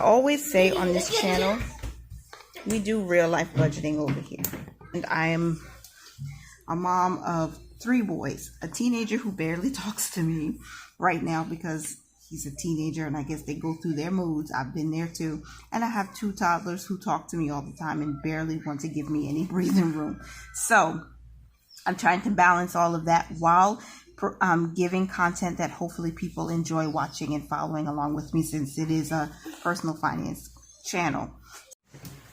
I always say on this channel, we do real life budgeting over here. And I am a mom of 3 boys, a teenager who barely talks to me right now because he's a teenager and I guess they go through their moods. I've been there too. And I have 2 toddlers who talk to me all the time and barely want to give me any breathing room. So I'm trying to balance all of that while giving content that hopefully people enjoy watching and following along with me, since it is a personal finance channel.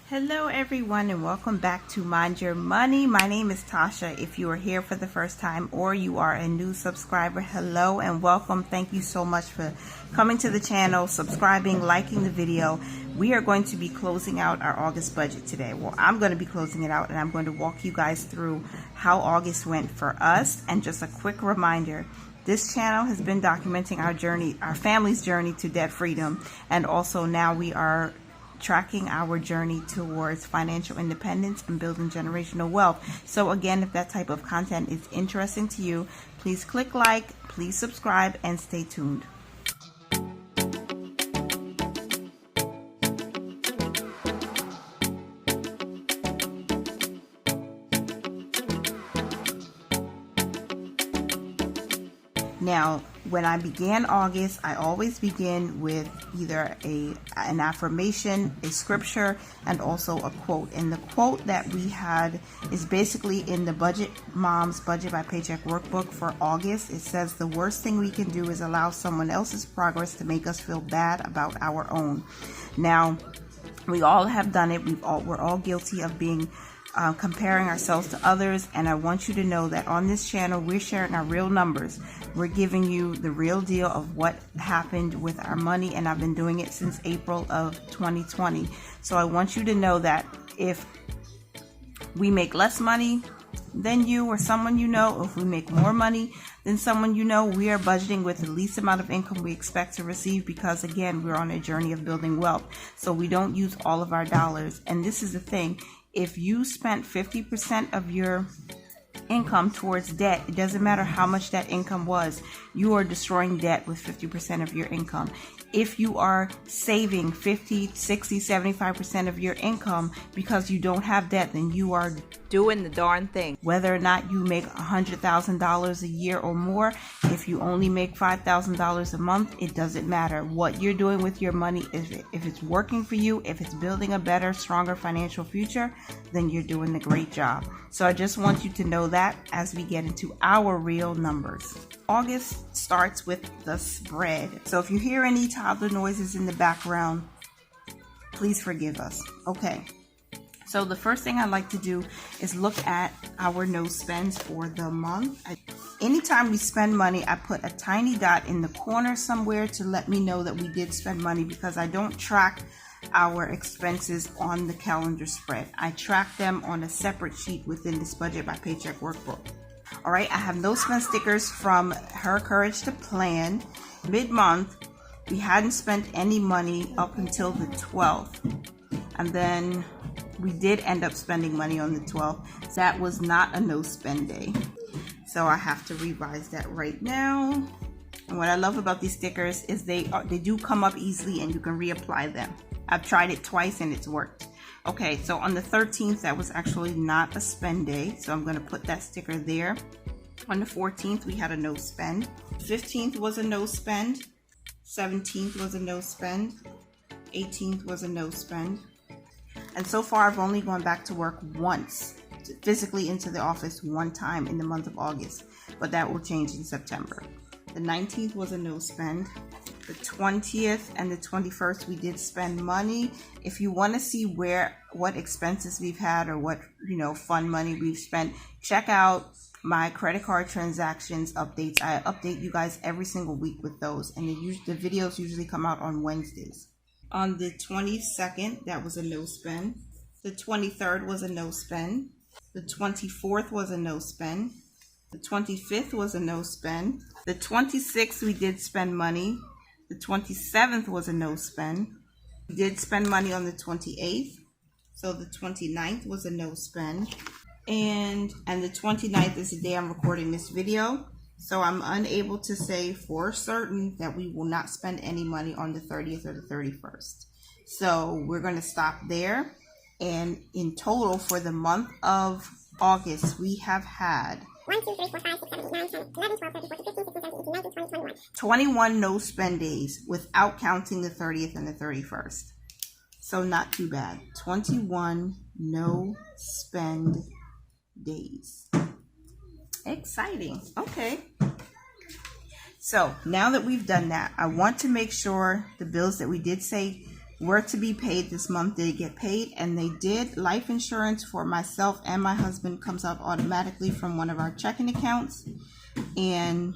Hello everyone, and welcome back to Mind Your Money. My name is Tasha. If you are here for the first time or you are a new subscriber, hello and welcome. Thank you so much for coming to the channel, subscribing, liking the video. We are going to be closing out our August budget today. Well, I'm going to be closing it out and I'm going to walk you guys through how August went for us. And just a quick reminder, this channel has been documenting our journey, our family's journey to debt freedom, and also now we are tracking our journey towards financial independence and building generational wealth. So again, if that type of content is interesting to you, please click like, please subscribe, and stay tuned. Now, when I began August, I always begin with either an affirmation, a scripture, and also a quote. And the quote that we had is basically in the Budget Mom's Budget by Paycheck Workbook for August. It says, "The worst thing we can do is allow someone else's progress to make us feel bad about our own." Now, we all have done it. We're all guilty of being comparing ourselves to others, and I want you to know that on this channel we're sharing our real numbers. We're giving you the real deal of what happened with our money, and I've been doing it since April of 2020. So I want you to know that if we make less money than you or someone you know, or if we make more money than someone you know, we are budgeting with the least amount of income we expect to receive, because again, we're on a journey of building wealth. So we don't use all of our dollars. And this is the thing, if you spent 50% of your income towards debt, it doesn't matter how much that income was, you are destroying debt with 50% of your income. If you are saving 50, 60, 75% of your income because you don't have debt, then you are doing the darn thing. Whether or not you make $100,000 a year or more, if you only make $5,000 a month, it doesn't matter. What you're doing with your money, if it's working for you, if it's building a better, stronger financial future, then you're doing a great job. So I just want you to know that as we get into our real numbers. August starts with the spread. So if you hear any toddler noises in the background, please forgive us. Okay. So the first thing I like to do is look at our no spends for the month. Anytime we spend money, I put a tiny dot in the corner somewhere to let me know that we did spend money, because I don't track our expenses on the calendar spread. I track them on a separate sheet within this Budget by Paycheck Workbook. All right, I have no spend stickers from Her Courage to Plan. Mid-month, we hadn't spent any money up until the 12th. And then we did end up spending money on the 12th. That was not a no spend day. So I have to revise that right now. And what I love about these stickers is they do come up easily and you can reapply them. I've tried it twice and it's worked. Okay, so on the 13th, that was actually not a spend day, so I'm going to put that sticker there. On the 14th, we had a no spend. 15th was a no spend. 17th was a no spend. 18th was a no spend. And so far, I've only gone back to work once, physically into the office one time in the month of August, but that will change in September. The 19th was a no spend. The 20th and the 21st, we did spend money. If you want to see what expenses we've had or what, fun money we've spent, check out my credit card transactions updates. I update you guys every single week with those, and the videos usually come out on Wednesdays. On the 22nd, that was a no spend. The 23rd was a no spend. The 24th was a no spend. The 25th was a no spend. The 26th, we did spend money. The 27th was a no spend. We did spend money on the 28th. So the 29th was a no spend. And the 29th is the day I'm recording this video. So I'm unable to say for certain that we will not spend any money on the 30th or the 31st. So we're going to stop there. And in total for the month of August, we have had 21 no spend days without counting the 30th and the 31st. So not too bad. 21 no spend days. Exciting. Okay. So now that we've done that, I want to make sure the bills that we did say were to be paid this month did get paid, and they did. Life insurance for myself and my husband comes out automatically from one of our checking accounts, and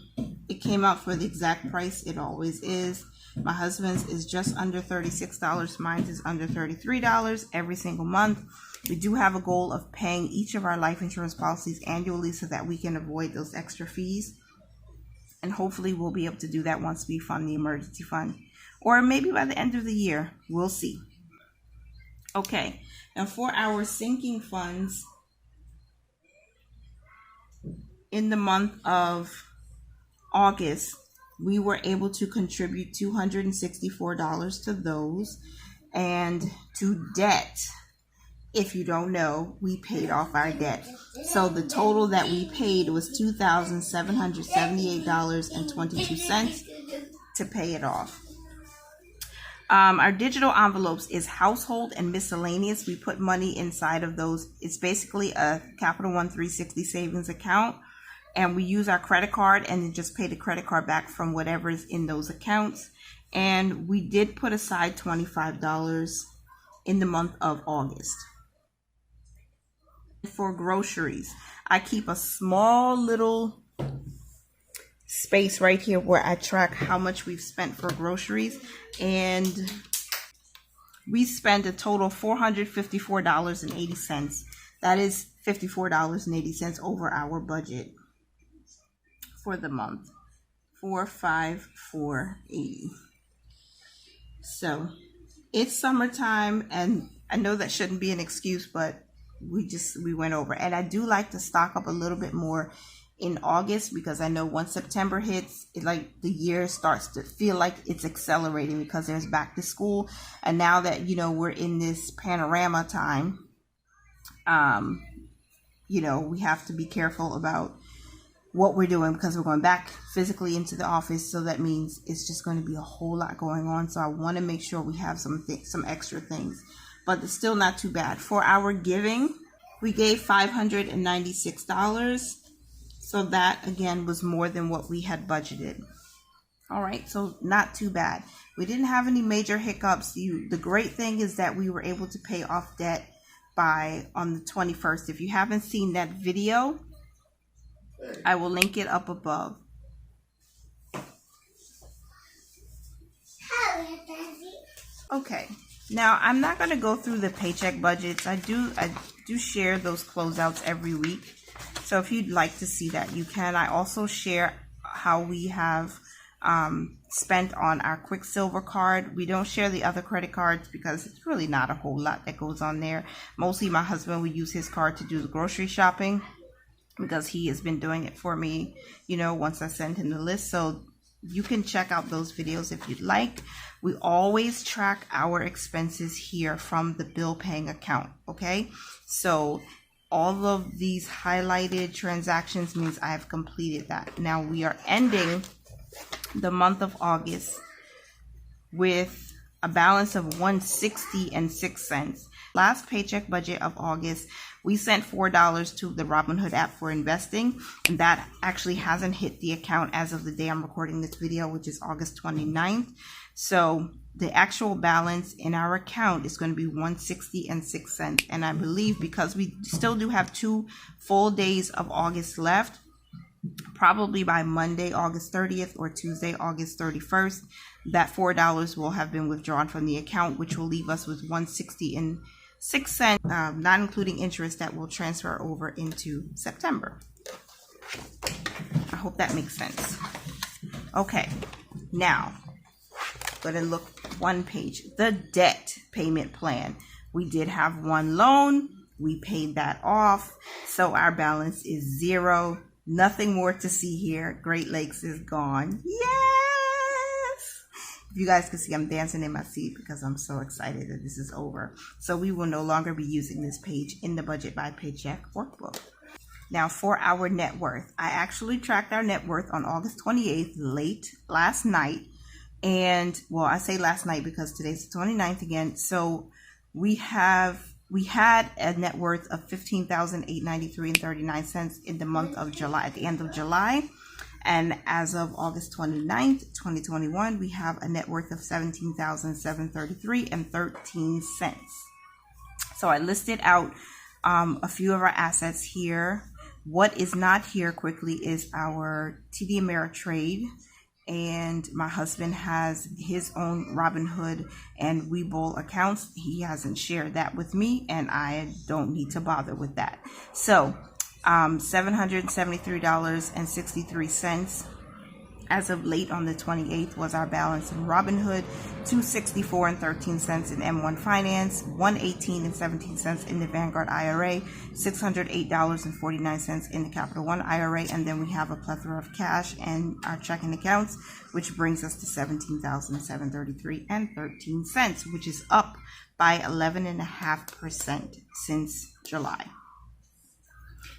it came out for the exact price it always is. My husband's is just under $36. Mine is under $33 every single month. We do have a goal of paying each of our life insurance policies annually so that we can avoid those extra fees. And hopefully we'll be able to do that once we fund the emergency fund. Or maybe by the end of the year. We'll see. Okay. And for our sinking funds, in the month of August, we were able to contribute $264 to those. And to debt, if you don't know, we paid off our debt. So the total that we paid was $2,778.22 to pay it off. Our digital envelopes is household and miscellaneous. We put money inside of those. It's basically a Capital One 360 savings account. And we use our credit card and then just pay the credit card back from whatever is in those accounts. And we did put aside $25 in the month of August. For groceries, I keep a small little space right here where I track how much we've spent for groceries, and we spent a total of $454.80. That is $54.80 over our budget for the month. $454.80. So it's summertime, and I know that shouldn't be an excuse, but we went over. And I do like to stock up a little bit more in August, because I know once September hits, like the year starts to feel like it's accelerating because there's back to school. And now that, we're in this panorama time, we have to be careful about what we're doing because we're going back physically into the office. So that means it's just going to be a whole lot going on. So I want to make sure we have some extra things. But it's still not too bad. For our giving, we gave $596. So that, again, was more than what we had budgeted. All right, so not too bad. We didn't have any major hiccups. The great thing is that we were able to pay off debt on the 21st. If you haven't seen that video, I will link it up above. Okay. Now, I'm not going to go through the paycheck budgets. I do share those closeouts every week. So if you'd like to see that, you can. I also share how we have spent on our Quicksilver card. We don't share the other credit cards because it's really not a whole lot that goes on there. Mostly my husband would use his card to do the grocery shopping because he has been doing it for me, once I send him the list. So you can check out those videos if you'd like. We always track our expenses here from the bill paying account, okay? So all of these highlighted transactions means I have completed that. Now we are ending the month of August with a balance of $160.06. Last paycheck budget of August, we sent $4 to the Robinhood app for investing, and that actually hasn't hit the account as of the day I'm recording this video, which is August 29th. So the actual balance in our account is going to be $160.06. And I believe because we still do have 2 full days of August left, probably by Monday, August 30th or Tuesday, August 31st, that $4 will have been withdrawn from the account, which will leave us with $160.06, not including interest that will transfer over into September. I hope that makes sense. Okay, now go ahead and look one page. The debt payment plan. We did have one loan. We paid that off. So our balance is $0. Nothing more to see here. Great Lakes is gone. Yes! If you guys can see, I'm dancing in my seat because I'm so excited that this is over. So we will no longer be using this page in the Budget by Paycheck workbook. Now for our net worth, I actually tracked our net worth on August 28th, late last night. And well, I say last night because today's the 29th again. So we had a net worth of $15,893.39 in the month of July, at the end of July. And as of August 29th, 2021, we have a net worth of $17,733.13. So I listed out a few of our assets here. What is not here quickly is our TD Ameritrade, and my husband has his own Robinhood and Webull accounts. He hasn't shared that with me, and I don't need to bother with that. So $773.63 as of late on the 28th was our balance in Robinhood, $264.13 in M1 Finance, $118.17 in the Vanguard IRA, $608.49 in the Capital One IRA, and then we have a plethora of cash and our checking accounts, which brings us to $17,733.13, which is up by 11.5% since July.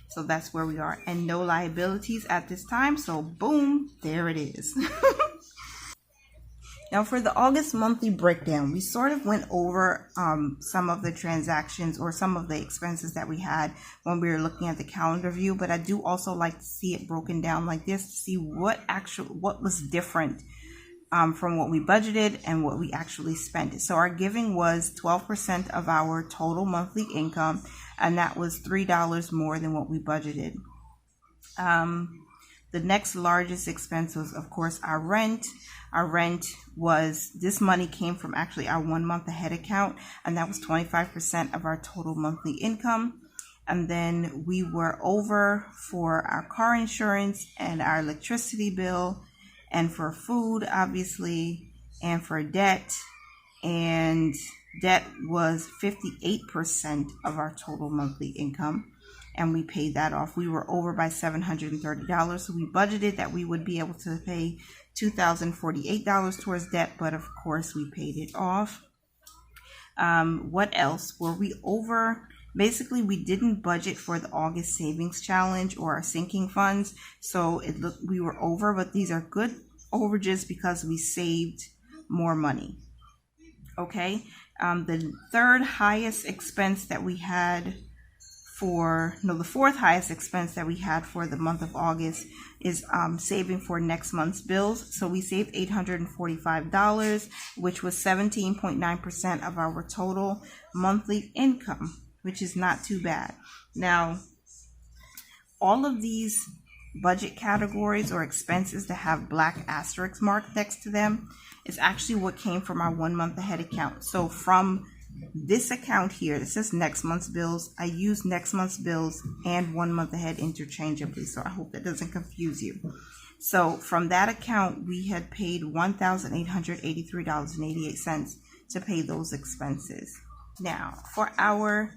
So that's where we are, and no liabilities at this time. So boom, there it is. Now for the August monthly breakdown, we sort of went over some of the transactions or some of the expenses that we had when we were looking at the calendar view, but I do also like to see it broken down like this to see what was different from what we budgeted and what we actually spent. So our giving was 12% of our total monthly income, and that was $3 more than what we budgeted. The next largest expense was, of course, our rent. Our rent was, this money came from actually our 1 month ahead account, and that was 25% of our total monthly income. And then we were over for our car insurance and our electricity bill, and for food, obviously, and for debt. And debt was 58% of our total monthly income, and we paid that off. We were over by $730, so we budgeted that we would be able to pay $2,048 towards debt, but of course we paid it off. What else were we over? Basically, we didn't budget for the August savings challenge or our sinking funds, so we were over, but these are good overages because we saved more money. Okay, the fourth highest expense that we had for the month of August is saving for next month's bills. So we saved $845, which was 17.9% of our total monthly income, which is not too bad. Now, all of these budget categories or expenses that have black asterisk mark next to them is actually what came from our 1 month ahead account. So from this account here, it says next month's bills. I use next month's bills and 1 month ahead interchangeably, so I hope that doesn't confuse you. So from that account, we had paid $1,883.88 to pay those expenses. Now, for our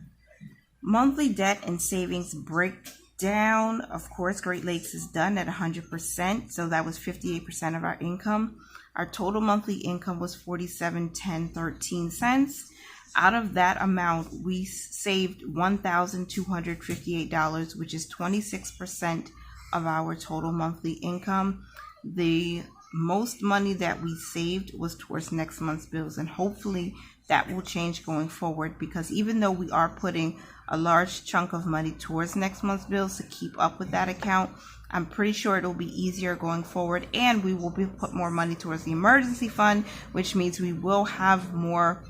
monthly debt and savings breakdown, of course, Great Lakes is done at 100%, so that was 58% of our income. Our total monthly income was $47.10.13. Out of that amount, we saved $1,258, which is 26% of our total monthly income. The most money that we saved was towards next month's bills, and hopefully that will change going forward, because even though we are putting a large chunk of money towards next month's bills to keep up with that account, I'm pretty sure it'll be easier going forward, and we will put more money towards the emergency fund, which means we will have more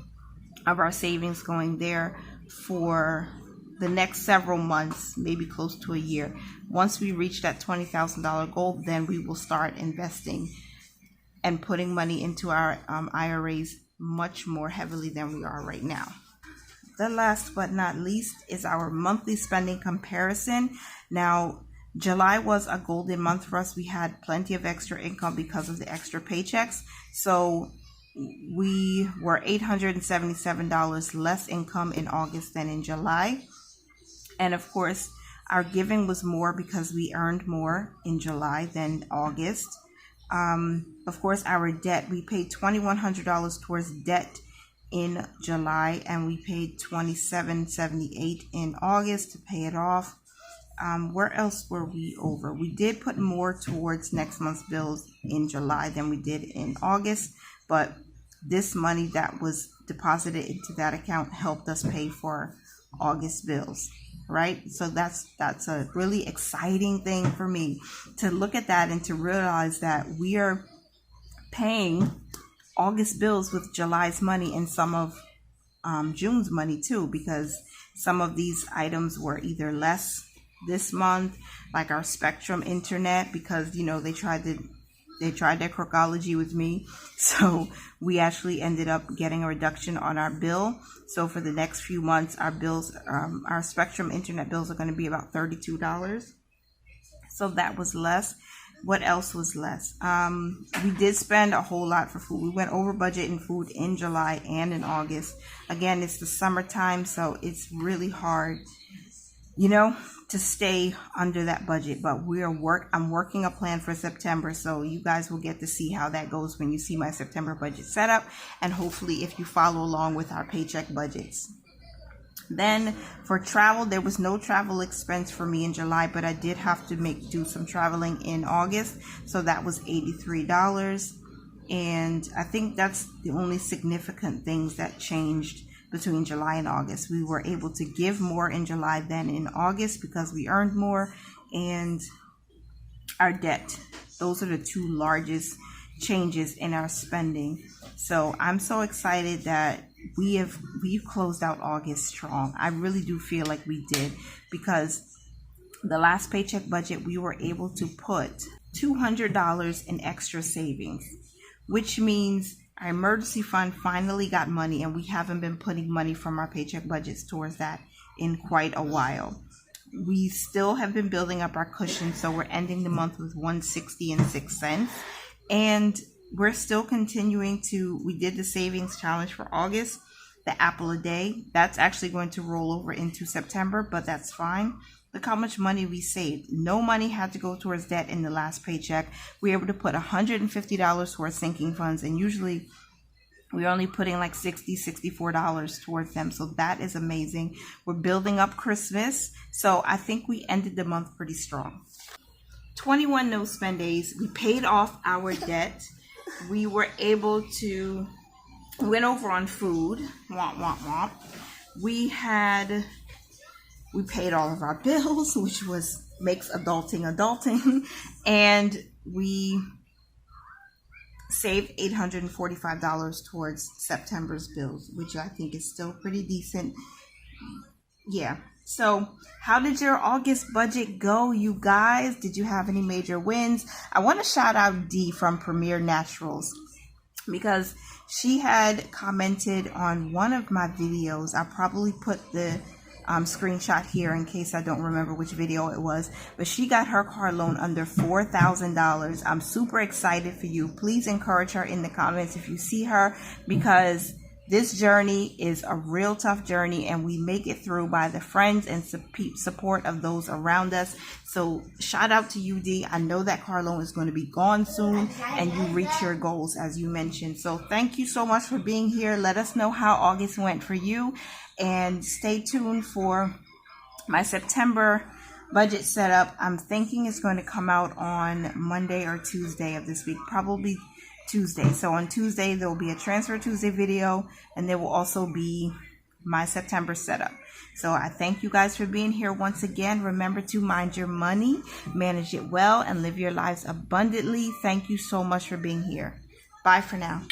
of our savings going there for the next several months, maybe close to a year. Once we reach that $20,000 goal, then we will start investing and putting money into our IRAs much more heavily than we are right now. The last but not least is our monthly spending comparison. Now, July was a golden month for us. We had plenty of extra income because of the extra paychecks. So we were $877 less income in August than in July. And of course, our giving was more because we earned more in July than August. of course, our debt. We paid $2,100 towards debt in July, and we paid $2,778 in August to pay it off. Where else were we over? We did put more towards next month's bills in July than we did in August, but this money that was deposited into that account helped us pay for August bills, right? So that's a really exciting thing for me to look at that and to realize that we are paying August bills with July's money and some of June's money too, because some of these items were either less this month, like our Spectrum internet, because you know they tried their Crookology with me, so we actually ended up getting a reduction on our bill. So for the next few months, our bills, our Spectrum internet bills are going to be about $32. So that was less. What else was less? We did spend a whole lot for food. We went over budget in food in July and in August. Again, it's the summertime, so it's really hard, you know, to stay under that budget. But I'm working a plan for September, so you guys will get to see how that goes when you see my September budget setup, and hopefully if you follow along with our paycheck budgets. Then for travel, there was no travel expense for me in July, but I did have to do some traveling in August, so that was $83. And I think that's the only significant things that changed between July and August. We were able to give more in July than in August because we earned more, and our debt. Those are the two largest changes in our spending. So I'm so excited that we've closed out August strong. I really do feel like we did, because the last paycheck budget we were able to put $200 in extra savings, which means our emergency fund finally got money, and we haven't been putting money from our paycheck budgets towards that in quite a while. We still have been building up our cushion, so we're ending the month with $160.06, and we're still continuing to, we did the savings challenge for August, the apple a day. That's actually going to roll over into September, but that's fine. Look how much money we saved. No money had to go towards debt in the last paycheck. We were able to put $150 towards sinking funds, and usually we're only putting like $60, $64 towards them. So that is amazing. We're building up Christmas. So I think we ended the month pretty strong. 21 no spend days. We paid off our debt. We were able to, went over on food. Womp, womp, womp. We paid all of our bills, which makes adulting, and we saved $845 towards September's bills, which I think is still pretty decent. Yeah. So how did your August budget go, you guys? Did you have any major wins? I want to shout out Dee from Premier Naturals, because she had commented on one of my videos. I'll probably put the screenshot here in case I don't remember which video it was, but she got her car loan under $4,000. I'm super excited for you. Please encourage her in the comments if you see her, because this journey is a real tough journey, and we make it through by the friends and support of those around us. So shout out to you, Dee. I know that car loan is going to be gone soon, and you reach your goals as you mentioned. So thank you so much for being here. Let us know how August went for you, and stay tuned for my September budget setup. I'm thinking it's going to come out on Monday or Tuesday of this week, probably Tuesday. So on Tuesday, there will be a Transfer Tuesday video, and there will also be my September setup. So I thank you guys for being here once again. Remember to mind your money, manage it well, and live your lives abundantly. Thank you so much for being here. Bye for now.